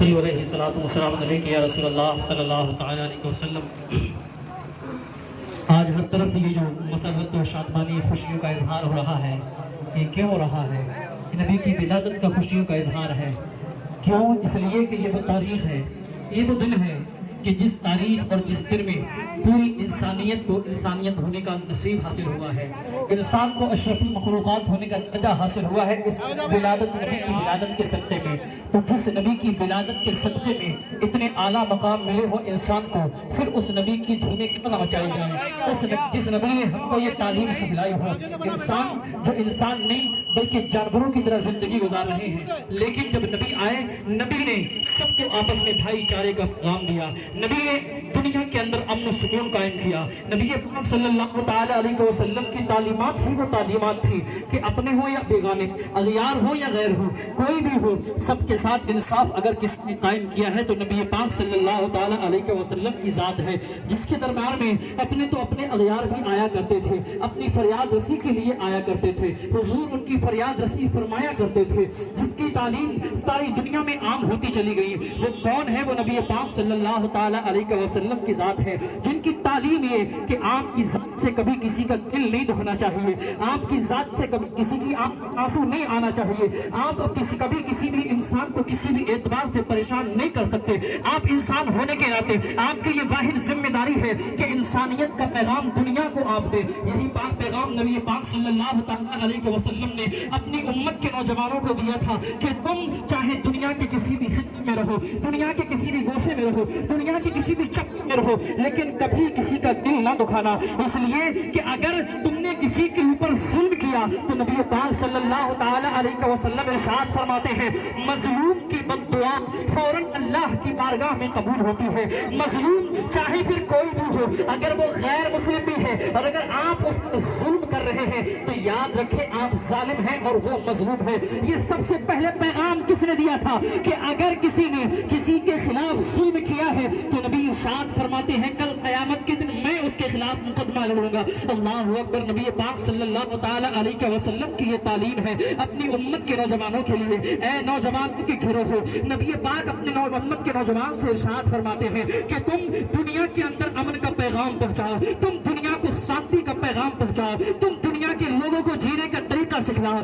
صلی علیہ السلام علیکم یا رسول اللہ صلی اللہ تعالیٰ علیہ وسلم۔ آج ہر طرف یہ جو مسرت و شادمانی خوشیوں کا اظہار ہو رہا ہے، یہ کیوں ہو رہا ہے؟ نبی کی ولادت کا خوشیوں کا اظہار ہے۔ کیوں؟ اس لیے کہ یہ وہ تاریخ ہے، یہ وہ دن ہے کہ جس تاریخ اور جس دن میں پوری انسانیت کو انسانیت ہونے کا نصیب حاصل ہوا ہے، انسان کو اشرف المخلوقات ہونے کا درجہ حاصل ہوا ہے اس ولادت، نبی کی ولادت کے صدقے میں۔ تو جس نبی کی ولادت کے صدقے میں اتنے اعلیٰ مقام ملے ہو انسان کو، پھر اس نبی کی دھومیں کیوں نہ مچائی جائیں؟ جس نبی نے ہم کو یہ تعلیم سکھلائی ہو، انسان جو انسان نہیں بلکہ جانوروں کی طرح زندگی گزار رہے ہیں، لیکن جب نبی آئے، نبی نے سب کو آپس میں بھائی چارے کا پیغام دیا، نبی نے دنیا کے اندر امن و سکون قائم کیا۔ نبی پاک صلی اللہ تعالیٰ علیہ وسلم کی تعلیمات ہی وہ تعلیمات تھی کہ اپنے ہوں یا بیگانے، اغیار ہوں یا غیر ہوں، کوئی بھی ہو، سب کے ساتھ انصاف اگر کسی نے قائم کیا ہے تو نبی پاک صلی اللہ تعالیٰ علیہ وسلم کی ذات ہے، جس کے دربار میں اپنے اغیار بھی آیا کرتے تھے، اپنی فریاد رسی کے لیے آیا کرتے تھے، حضور ان کی فریاد رسی فرمایا کرتے تھے، جس کی تعلیم ساری دنیا میں عام ہوتی چلی گئی۔ وہ کون ہے؟ وہ نبی پاک صلی اللہ تعالیٰ علیہ وسلم کی ذات ہے، جن کی تعلیم یہ کہ آپ کی ذات سے کبھی کسی کا دل نہیں دکھنا چاہیے، آپ کی ذات سے کبھی کسی کی آنسو نہیں آنا چاہیے، آپ کبھی کسی بھی انسان کو کسی بھی اعتبار سے پریشان نہیں کر سکتے۔ آپ انسان ہونے کے ناطے آپ کی یہ واحد ذمہ داری ہے کہ انسانیت کا پیغام دنیا کو آپ دے۔ یہی پیغام نبی پاک صلی اللہ تعالیٰ علیہ وسلم نے اپنی امت کے نوجوانوں کو دیا تھا کہ تم چاہے دنیا کے کسی بھی خطے میں رہو، دنیا کے کسی بھی گوشے میں رہو، دنیا کے کسی بھی چپے میں رہو، لیکن کبھی کسی کا دل نہ دکھانا، اس لیے کہ اگر تم نے کسی کے اوپر ظلم کیا تو نبی پاک صلی اللہ تعالیٰ علیہ وسلم ارشاد فرماتے ہیں مظلوم کی بد دعا فوراً اللہ کی بارگاہ میں قبول ہوتی ہے۔ مظلوم چاہے پھر کوئی بھی ہو، اگر وہ غیر مسلم بھی ہے اور اگر آپ اس پر ظلم کر رہے ہیں تو یاد رکھیں آپ ظالم ہیں اور وہ مظلوم ہے۔ یہ سب سے پہلے پیغام کس نے دیا تھا کہ اگر کسی نے کسی کے خلاف ظلم کیا ہے تو نبی ارشاد فرماتے ہیں کل قیامت کے دن میں اس کے خلاف مقدمہ لڑوں گا۔ اللہ اکبر۔ نبی پاک صلی اللہ تعالیٰ علیہ وسلم کی یہ تعلیم ہے اپنی امت کے نوجوانوں کے لیے۔ اے نوجوانوں کے گھروں ہو، نبی پاک اپنے امت کے نوجوان سے ارشاد فرماتے ہیں کہ تم دنیا کے اندر امن کا پیغام پہنچاؤ، تم دنیا کو شانتی کا پیغام پہنچاؤ، تم دنیا کے لوگوں کو جینے کا طریقہ سکھلاؤ،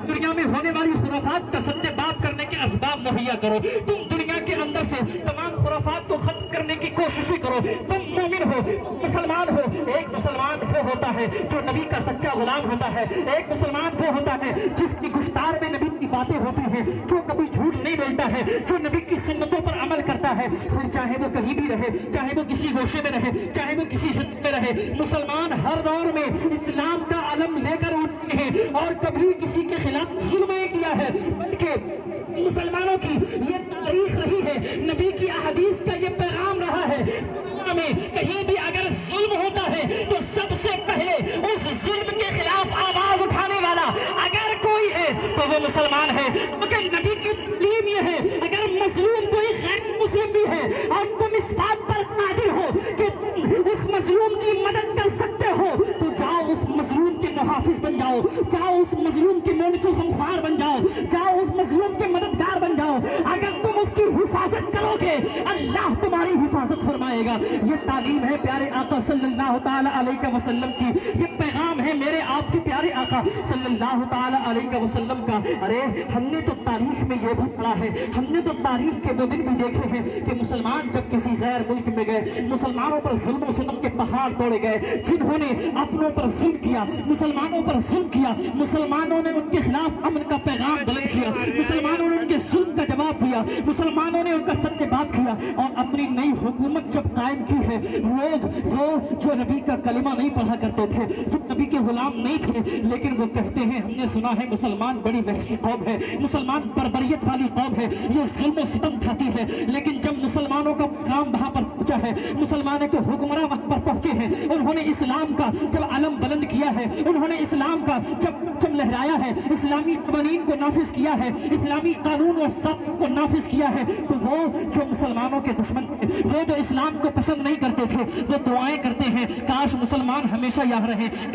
دنیا میں ہونے والی خرافات کا سد باب کرنے کے اسباب مہیا کرو، تم دنیا کے اندر سے تمام خرافات کو ختم کرنے کی کوششیں کرو۔ تم مومن ہو، مسلمان ہو۔ ایک مسلمان وہ ہوتا ہے جو نبی کا سچا غلام ہوتا ہے، ایک مسلمان وہ ہوتا ہے جس کی گفتار میں نبی کی باتیں ہوتی ہیں، جو کبھی جھوٹ نہیں بولتا ہے، جو نبی کی سنتوں پر عمل کرتا ہے، پھر چاہے وہ کہیں بھی رہے، چاہے وہ کسی گوشے میں رہے، چاہے وہ کسی خطے میں رہے۔ مسلمان ہر دور میں اسلام کا علم لے کر اٹھتے ہیں اور کبھی کسی کے خلاف ظلم نہیں کیا ہے، بلکہ مسلمانوں کی یہ تاریخ رہی ہے، نبی کی احادیث کا یہ پیغام رہا ہے۔ دنیا میں کہیں بھی اگر ظلم ہوتا ہے تو سب سے پہلے اس ظلم کے خلاف آواز اٹھانے والا اگر کوئی ہے تو وہ مسلمان ہے، کیونکہ نبی کی تعلیم یہ ہے اگر مظلوم کوئی غیر مسلم بھی ہے اور تم اس بات پر قادر ہو کہ تم اس مظلوم کی مدد کر سکتے ہو تو جاؤ اس مظلوم کے محافظ بن جاؤ، جاؤ اس مظلوم کے مونس و غمخوار بن جاؤ، جاؤ اس مظلوم کے مددگار بن جاؤ۔ اگر تم اس کی حفاظت کرو گے اللہ تمہاری حفاظت فرمائے گا۔ یہ تعلیم ہے پیارے آقا صلی اللہ تعالیٰ علیہ وسلم کی، یہ پیغام ہے میرے آپ کے پیارے آقا صلی اللہ تعالیٰ علیہ وسلم کا۔ ارے ہم نے تو تاریخ میں یہ بھی پڑھا ہے، ہم نے تو تاریخ کے وہ دن بھی دیکھے ہیں کہ مسلمان جب کسی غیر ملک میں گئے، مسلمانوں پر ظلم و ستم کے پہاڑ توڑے گئے، جنہوں نے اپنوں پر ظلم کیا، مسلمانوں پر ظلم کیا، مسلمانوں نے ان کے خلاف امن کا پیغام بلند کیا، مسلمانوں نے ان کے ظلم کا جواب دیا، مسلمانوں نے ان کا سچ بات کیا اور اپنی نئی حکومت جب قائم کی ہے، لوگ وہ جو نبی کا کلمہ نہیں پڑھا کرتے تھے، جو نبی کے غلام نہیں تھے، لیکن وہ کہتے ہیں ہم نے سنا ہے مسلمان بڑی وحشی قوم ہے، مسلمان بربریت والی قوم ہے، یہ ظلم و ستم کھاتی ہے۔ لیکن جب مسلمانوں کا پیغام وہاں پر پہنچا ہے، مسلمانوں کے حکمراں وہاں پر پہنچے ہیں، انہوں نے اسلام کا جب علم بلند کیا ہے، انہوں نے اسلام کا جب لہرایا ہے، اسلامی قوانین کو نافذ کیا ہے، اسلامی قانون اور ضابطوں کو نافذ کیا ہے، تو وہ جو مسلمانوں کے دشمن تھے، وہ جو اسلام کو پسند نہیں کرتے تھے، وہ دعائیں کرتے ہیں کاش مسلمان ہمیشہ یہاں رہیں،